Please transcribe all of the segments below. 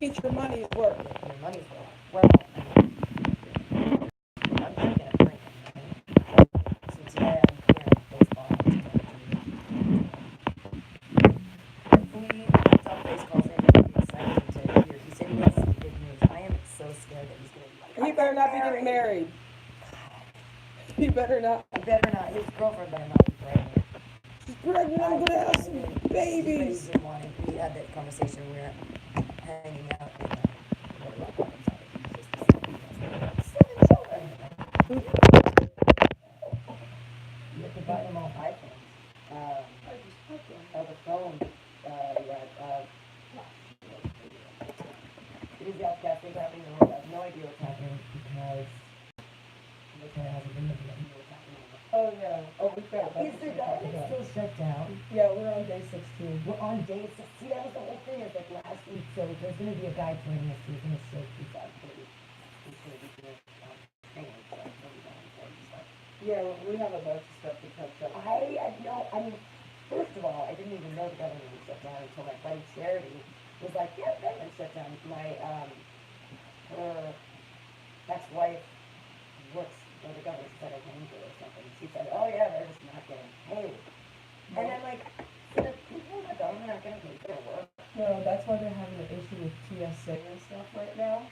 Get your money's worth. Your money's worth. Well, I'm thinking of drinking, right? So today I'm clearing baseball out to hopefully Tom Face calls in and be excited to hear. He said he has some good news. I am so scared that he's going to be like, He I'm better getting not be getting married. He better not. He better not. His girlfriend better not be pregnant. She's pregnant. I'm gonna have some babies. He didn't want it. We had that conversation. We were hanging out. Seven children. You have to buy them all iPhones. The phone. It is the outcast thing happening in the world. I have no idea what's happening because Military hasn't been looking at me what's happening. Oh yeah. Oh, we've got. Is the government still shut down? Yeah, we're on day 16. We're on day 6. See, that was the whole thing. It's like last week. So there's going to be a guy joining us. He's going to show these out. He's going to be doing training. So he'll be going for stuff. Yeah, we have a bunch of stuff to catch up. I mean, first of all, I didn't even know the government was shut down until my buddy Charity was like, yeah, the government shut down. Her ex-wife works for the government, she's at a ranger or something. She said, oh yeah, they're just not getting paid. And I'm like, so the people in the government aren't getting paid for their work? No, that's why they're having an issue with TSA and stuff right now.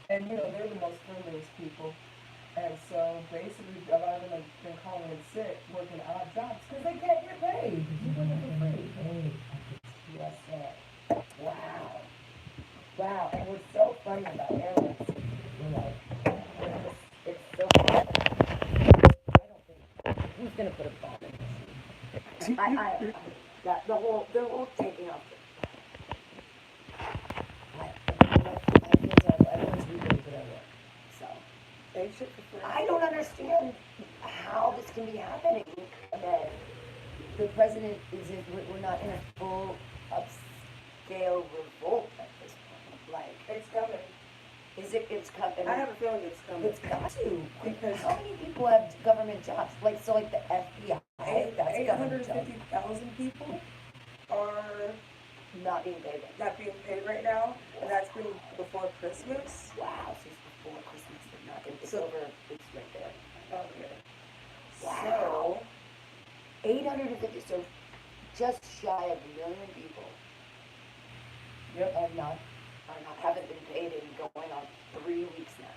And they're the most friendliest people. And so basically a lot of them have been calling in sick, working odd jobs because they can't get paid. People get paid. TSA. Wow. Wow. And what's so funny about airlines, it's so funny. I don't think, who's going to put a bomb in this? I got the whole taking off. Everyone's really good at work. So, I don't understand how this can be happening. That the president we're not in a full upscale revolt at this point. Like, It's coming. It's coming? I have a feeling it's coming. It's got to. Because how many people have government jobs? Like the FBI. That's government job. 850,000 people are Not being paid. not being paid right now, and that's been before Christmas. Wow, so it's before Christmas. They're not going to. It's So- over. It's right there. Okay. Wow. 850. So just shy of 1 million people. Haven't been paid and going on 3 weeks now.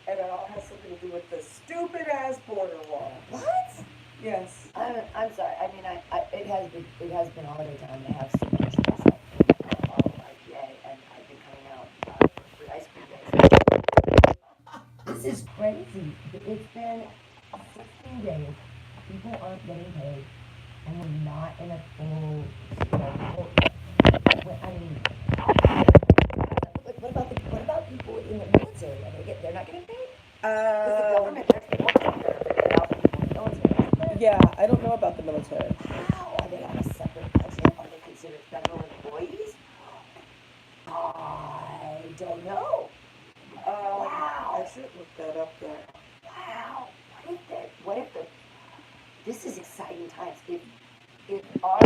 And it all has something to do with the stupid ass border wall. What? Yes. I'm sorry. I mean, it has been holiday time, and I have so much myself in all of IPA, and I've been coming out for free ice cream days. This is crazy. It's been 16 days. People aren't getting paid, and we're not in a full. I mean, what about people in the military? They're not getting paid? Because the government, there's 150,000 people in the military. Yeah, I don't know about the military. How? Are they on a separate budget? Are they considered federal employees? I don't know. Wow. I should look that up there. Wow. What if this is exciting times. If our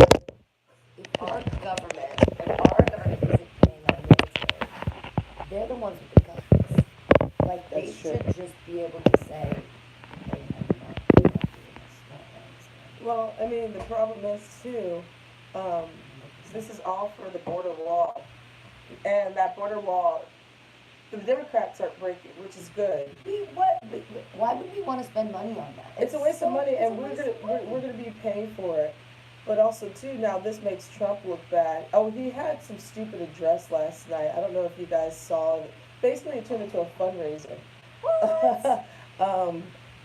government isn't paying our military, they're the ones with the guns. Like, they should just be able to say, hey, we're not doing this. Well, I mean, the problem is too, this is all for the border wall. And that border wall, the Democrats are breaking, which is good. Why would we want to spend money on that? It's a waste of money, and we're gonna be paying for it. But also too, now this makes Trump look bad. Oh, he had some stupid address last night. I don't know if you guys saw it. Basically, it turned into a fundraiser. What?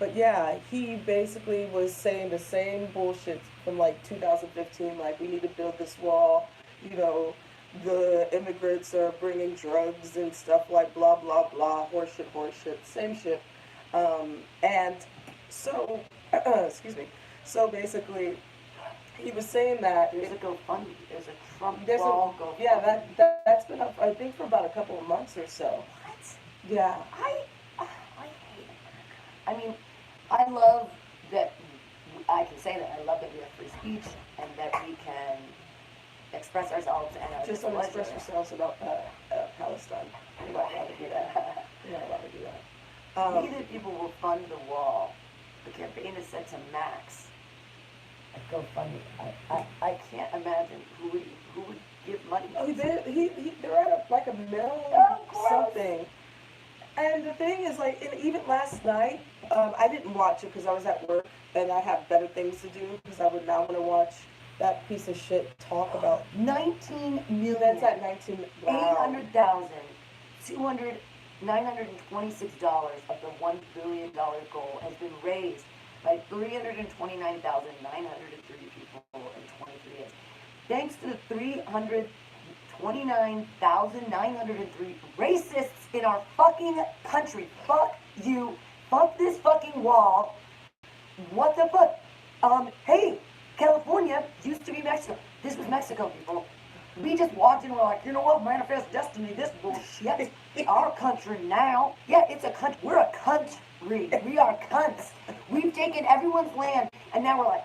But yeah, he basically was saying the same bullshit from like 2015, like we need to build this wall, the immigrants are bringing drugs and stuff like blah, blah, blah, horseshit, same shit. And so, excuse me, so basically, he was saying that... There's a GoFundMe, there's a Trump wall GoFundMe. Yeah, that's been up, I think, for about a couple of months or so. What? Yeah. I hate America. I mean, I love that, I can say that, I love that we have free speech and that we can express ourselves and Just don't express yourselves about Palestine. You're not allowed to do that. You're not allowed to do that. Neither people will fund the wall. The campaign is sent to Max. Go fund it. I can't imagine who would give money. Oh, they're at like a mill something. And the thing is, like, and even last night, I didn't watch it because I was at work and I have better things to do because I would not want to watch that piece of shit talk about 19 million. That's at 19. Wow. $800,200, $926 of the $1 billion goal has been raised by 329,903 people in 23 years. Thanks to the 329,903 racists in our fucking country. Fuck you. Fuck this fucking wall. What the fuck? Hey, California used to be Mexico. This was Mexico, people. We just walked in and we're like, you know what, manifest destiny, this bullshit. Our country now. Yeah, it's a country. We're a country. We are cunts. We've taken everyone's land and now we're like,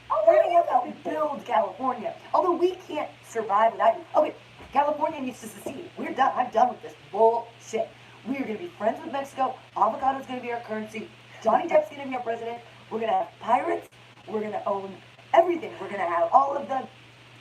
oh, we're going to help build California. Although we can't survive without you. Okay, California needs to secede. We're done. I'm done with this bullshit. We are going to be friends with Mexico. Avocado's going to be our currency. Johnny Depp's going to be our president. We're going to have pirates. We're going to own everything. We're going to have all of the,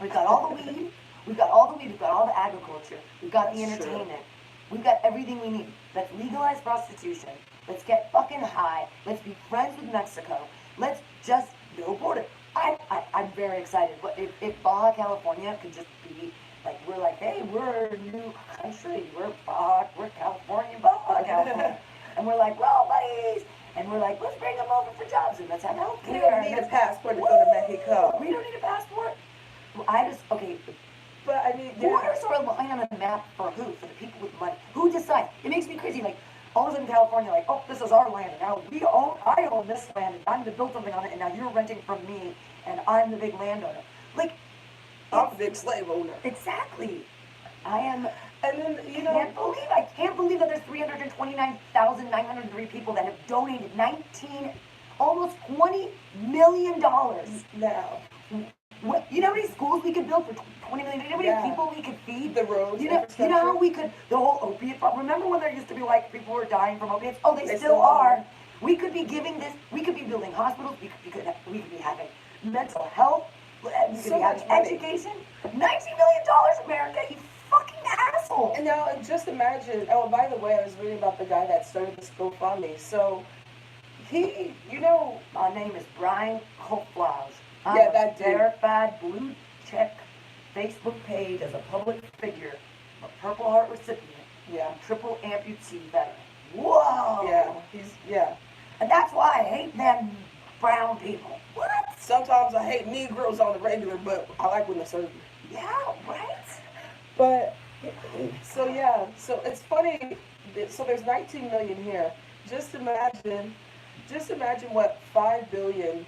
we've got all the weed. We've got all the weed. We've got all the agriculture. We've got the entertainment. We've got everything we need. Let's legalize prostitution. Let's get fucking high. Let's be friends with Mexico. Let's just no border. I'm very excited. But if Baja California could just be like, we're like, hey, we're a new country. We're California, Baja California. And we're like, well, buddies. And we're like, let's bring them over for jobs and let's have health care. We don't need a passport to go to Mexico. We don't need a passport. Okay. But I mean, borders are a line on a map for who? For the people with money. Who decides? It makes me crazy. Like, all of a sudden California, like, oh, this is our land. And now I own this land and I'm going to build something on it. And now you're renting from me and I'm the big landowner. Like, I'm the big slave owner. Exactly. I am. And then, I can't believe that there's 329,903 people that have donated almost $20 million. Now. You know how many schools we could build for $20 million? You know how many people we could feed? The roads. You know how we could, the whole opiate problem. Remember when there used to be like people were dying from opiates? Oh, they still are. We could be giving this, we could be building hospitals, we could be having mental health, we could be having education. $19 million, America, you fucking asshole. And now just imagine, oh, by the way, I was reading about the guy that started this GoFundMe. So he, my name is Brian Kolflage. Yeah, that verified blue check Facebook page as a public figure, a Purple Heart recipient, triple amputee veteran. Whoa! Yeah. And that's why I hate them brown people. What? Sometimes I hate Negroes on the regular, but I like when they serve me. Yeah, right? But, so it's funny, so there's 19 million here. Just imagine what 5 billion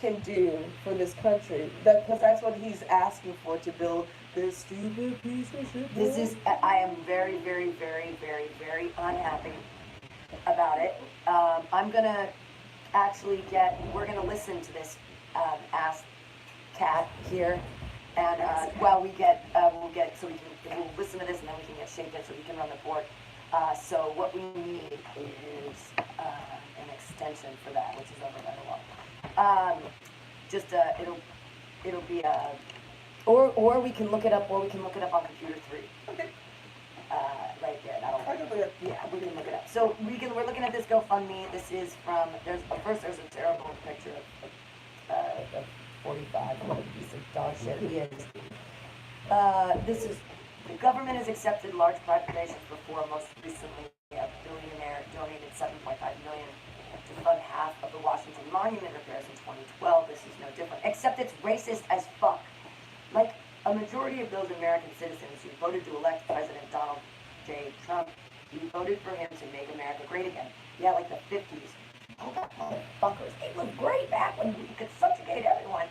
can do for this country, because that's what he's asking for, to build this stupid piece of shit. I am very, very, very, very, very unhappy about it. I'm gonna we're gonna listen to this Ask Cat here, and while we'll listen to this and then we can get shaped it so we can run the board. So what we need is an extension for that, which is over by the wall. It'll be or we can look it up, on computer 3. Okay. Right there. Yeah, we can look it up. So we're looking at this GoFundMe. This is from, there's a terrible picture of 45, what a piece of dog shit he is. This is, the government has accepted large private donations before. Most recently, a billionaire donated $7.5 million to fund half of the Washington Monument repairs in 2012. This is no different, except it's racist as fuck. Like, a majority of those American citizens who voted to elect President Donald J. Trump, you voted for him to make America great again. Yeah, like the 50s. Oh, that motherfuckers. It was great back when we could subjugate everyone.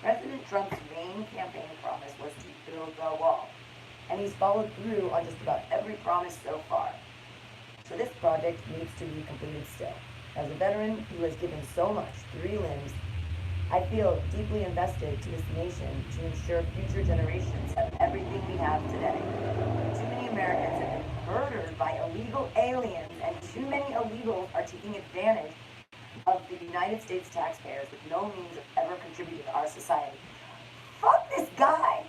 President Trump's main campaign promise was to build the wall. And he's followed through on just about every promise so far. So this project needs to be completed still. As a veteran who has given so much, 3 limbs, I feel deeply invested to this nation to ensure future generations have everything we have today. Too many Americans illegal aliens, and too many illegals are taking advantage of the United States taxpayers with no means of ever contributing to our society. Fuck this guy!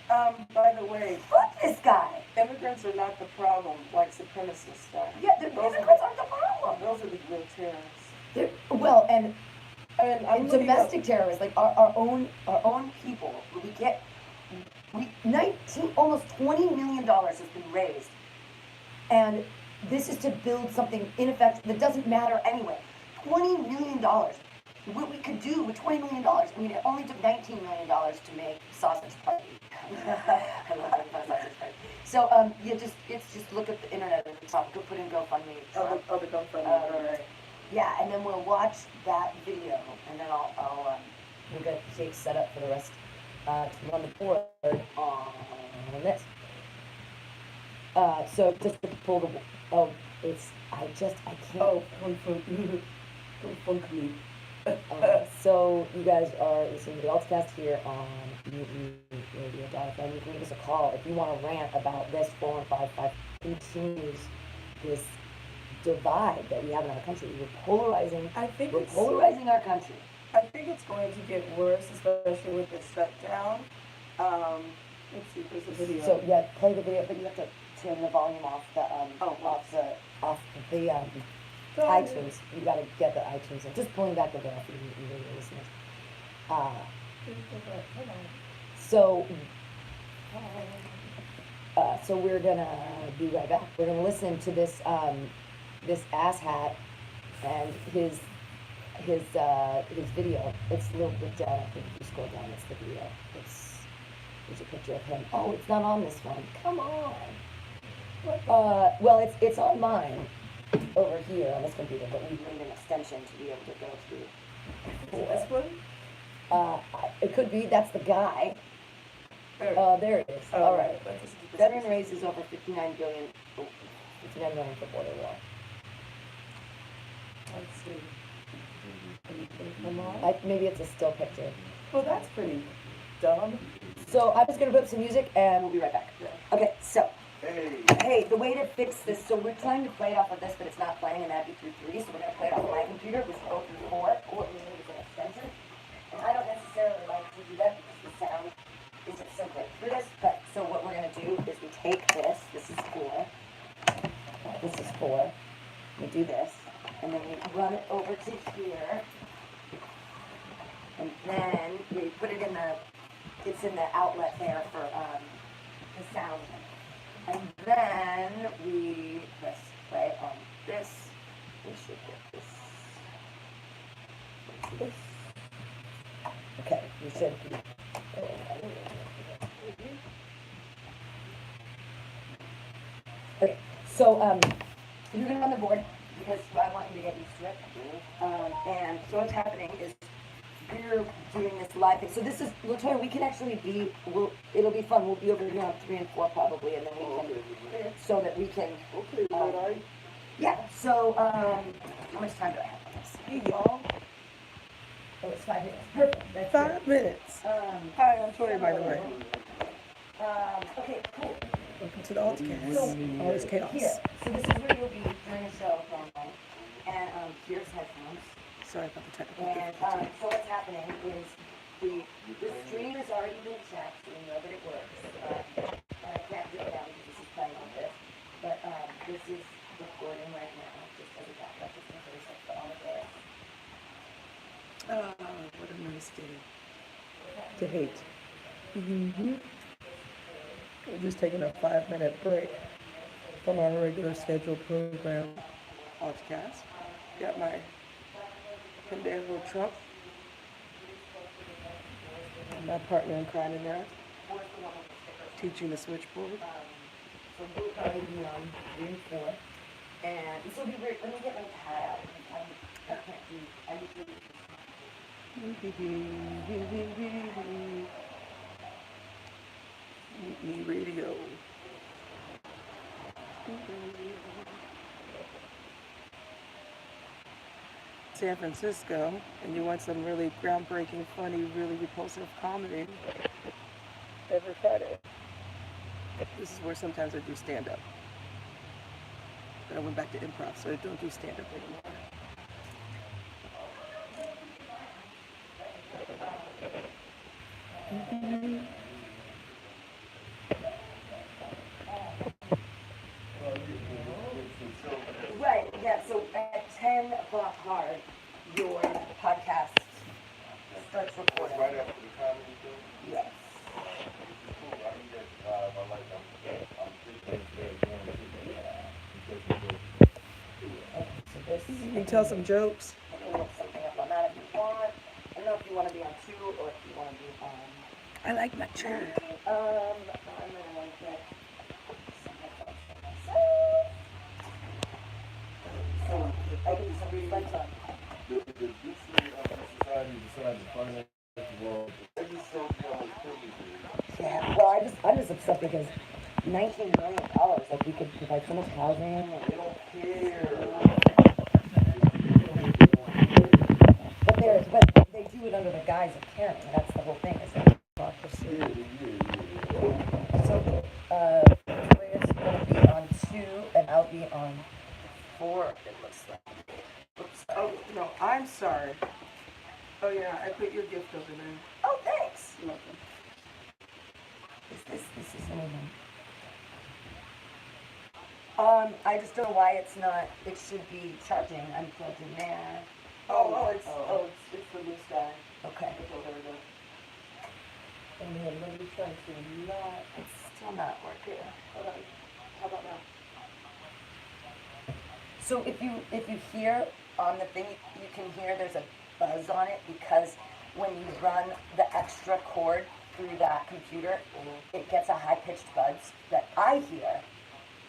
By the way, Fuck this guy! immigrants are not the problem, white supremacists are. Yeah, the immigrants aren't the problem. Those are the real terrorists. Well, and I'm looking domestic terrorists, like our own people, almost $20 million has been raised, and this is to build something ineffective that doesn't matter anyway. $20 million. What we could do with $20 million. I mean, it only took $19 million to make Sausage Party. I love it, Sausage Party. So, just look at the internet at the top. Go put in GoFundMe. the GoFundMe. Right. Yeah, and then we'll watch that video, and then we'll get Jake set up for the rest to run the board on this. So just to pull the I can't. GoFundMe. So you guys are listening to the Altcast here on mutiny.fm. You can give us a call if you want to rant about this 4155 continues this divide that we have in our country. We're polarizing our country. I think it's going to get worse, especially with the shutdown. Let's see, there's a video. So yeah, play the video, but you have to turn the volume off the iTunes. You gotta get the iTunes. And just pulling back the veil for you radio listeners. So we're gonna be right back. We're gonna listen to this this asshat and his video. It's a little bit down. I think if you scroll down, it's the video. There's a picture of him. Oh, it's not on this one. Come on. Well, it's on mine over here on this computer, but we've made an extension to be able to go through. This one? It could be. That's the guy. There it is. Oh, all right. Veteran Veteran raises over 59 million for border wall. Let's see. Come on. Maybe it's a still picture. Well, that's pretty dumb. So I'm just gonna put up some music and we'll be right back. Okay, so. Hey, the way to fix this, so we're trying to play it off of this, but it's not playing an MP3, so we're going to play it off of my computer, which is 034, or we need an extension. And I don't necessarily like to do that because the sound isn't so great for this, but so what we're going to do is we take this is 4, we do this, and then we run it over to here, and then we put it in it's in the outlet there for the sound. And then we press play on this. We should get this. Okay, we should be. Okay, so you're gonna run the board because I want you to get used to it. And so what's happening is we're doing this live thing. So this is, Latoya, we can actually it'll be fun. We'll be over here on 3 and 4 probably, and then so that we can. Okay, yeah, so, how much time do I have on this? Hey, y'all. Oh, it's 5 minutes. Perfect. That's 5 minutes. Hi, I'm Tori, by the way. Okay, cool. Welcome to the Altcast. So, All this chaos. Here, so this is where you'll be during the show, normally. And, here's headphones. Sorry about the technical And difficulty. so what's happening is the stream has already been checked, so we know that it works. And I can't do it now because this is playing on this. But this is recording right now, just as a backup, just in case I put on the air. What a nice day to hate. We're just taking a 5-minute break from our regular scheduled program. Podcast. Got my Pendejo truck. My partner in crime in there. Teaching the switchboard. So we'll probably be on 3 and 4. And this will be weird. Let me get my pad out. I can't do, I need to. Mutiny Radio. San Francisco, and you want some really groundbreaking, funny, really repulsive comedy every Friday. This is where sometimes I do stand up. but I went back to improv, so I don't do stand-up anymore. Right, yeah, so at 10 o'clock hard, your podcast starts recording. Right after the comedy show? Yes. Cool, I need that vibe, I like that. I'm thinking Okay, so this. You can tell some jokes. Let me look something up on that if you want. I don't know if you want to be on 2 or if you want to be on. I like my chair. I'm gonna get some headphones for myself. So I can do some reflex on. the Dixie Society decided to finance the world. They just showed you how much privilege it is. Yeah, well, I'm just upset because $19 million, like we could provide so much housing. They don't care. But they do it under the guise of caring. That's the whole thing. Is that democracy. So, Victoria's gonna be on 2, and I'll be on 4. It looks like. Oops. Oh, no, I'm sorry. Oh, yeah, I put your gift over there. Oh, thanks. You're welcome. This is anything. I just don't know why it's not. It should be charging. I'm plugged in there. It's the loose guy. Okay. Oh, there we go. And then let me try to not. It's still not working. Hold on. How about now? So if you hear on the thing, you can hear there's a buzz on it because when you run the extra cord through that computer, it gets a high pitched buzz that I hear.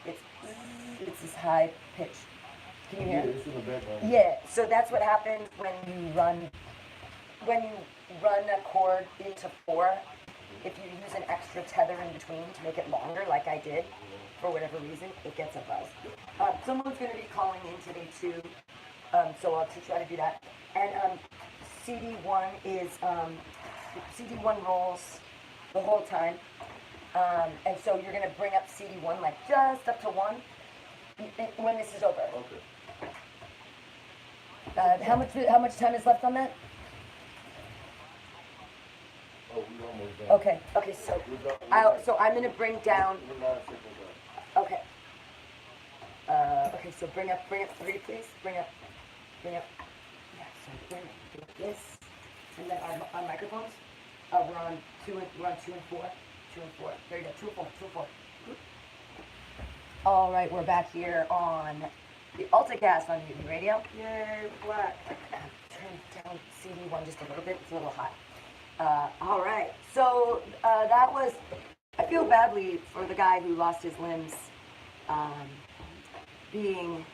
It's this high pitched. Can you hear? It's in the background. Yeah. So that's what happens when you run a cord into 4. If you use an extra tether in between to make it longer, like I did, for whatever reason, it gets a buzz. Someone's going to be calling in today too, so I'll try to do that. And CD1 is CD1 rolls the whole time, and so you're going to bring up CD1 like just up to 1 when this is over. Okay. How much time is left on that? Oh, we almost done. Okay. So We're done. so I'm going to bring down. We're 9 seconds out. Okay. Okay, so bring up 3, please. Bring up. Yeah, so bring up this. And then our microphones. We're on 2 and 4. 2 and 4. There you go. 2 and 4. 2 and 4. All right, we're back here on the AltaCast on Mutiny Radio. Yay, black. Turn down CD1 just a little bit. It's a little hot. All right. So that was. I feel badly for the guy who lost his limbs, being,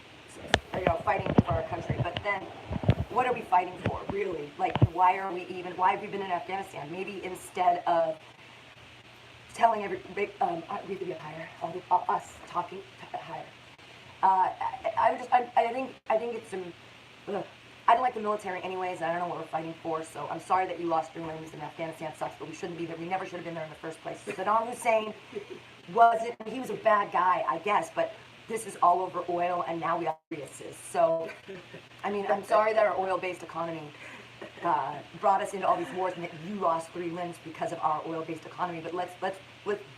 fighting for our country. But then, what are we fighting for, really? Like, why have we been in Afghanistan? Maybe instead of telling we have to get higher. Us talking higher. I think it's some. I don't like the military anyways. I don't know what we're fighting for. So I'm sorry that you lost your limbs in Afghanistan. It sucks, but we shouldn't be there. We never should have been there in the first place. Saddam Hussein he was a bad guy, I guess, but this is all over oil, and now we have Priuses. So, I mean, I'm sorry that our oil-based economy brought us into all these wars, and that you lost 3 limbs because of our oil-based economy. But let's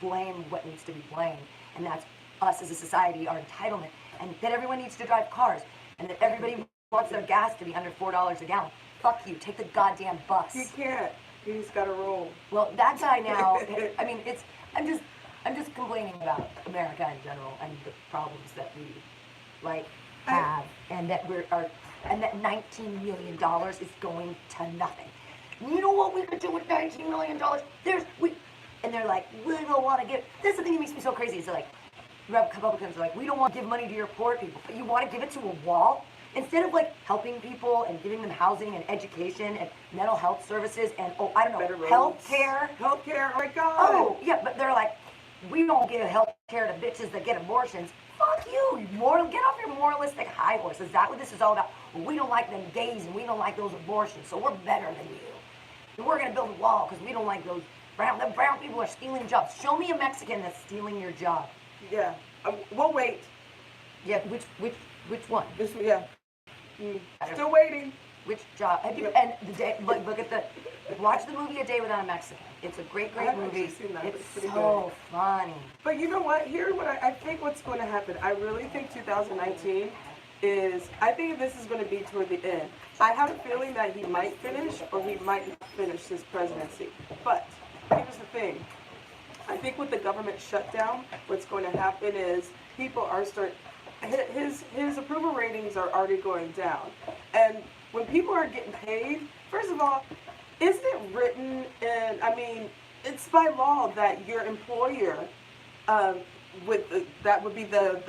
blame what needs to be blamed, and that's us as a society, our entitlement, and that everyone needs to drive cars, and that everybody wants their gas to be under $4 a gallon. Fuck you. Take the goddamn bus. He can't. He's got to roll. Well, that guy now. I mean, I'm just complaining about America in general and the problems that we have, and that that $19 million is going to nothing. You know what we could do with $19 million? And they're like, we don't want to give. This is the thing that makes me so crazy. It's like, Republicans are like, we don't want to give money to your poor people, but you want to give it to a wall? Instead of helping people and giving them housing and education and mental health services and health care. Healthcare, oh my God. Oh, yeah, but they're like, we don't give health care to bitches that get abortions. Fuck you, get off your moralistic high horse. Is that what this is all about? Well, we don't like them gays and we don't like those abortions, so we're better than you. And we're going to build a wall because we don't like those brown. The brown people are stealing jobs. Show me a Mexican that's stealing your job. Yeah. We'll wait. Yeah, which one? This, yeah. Still waiting. Which job? Have you, and the day, look at the, watch the movie A Day Without a Mexican. It's a great I haven't movie. actually seen that, but It's it's pretty so funny. But you know what? Here, what I think what's going to happen. I really think 2019 is. I think this is going to be toward the end. I have a feeling that he might finish or he might not finish his presidency. But here's the thing. I think with the government shutdown, what's going to happen is people are his approval ratings are already going down, and when people are getting paid, first of all, isn't it written in? I mean, it's by law that your employer, that would be the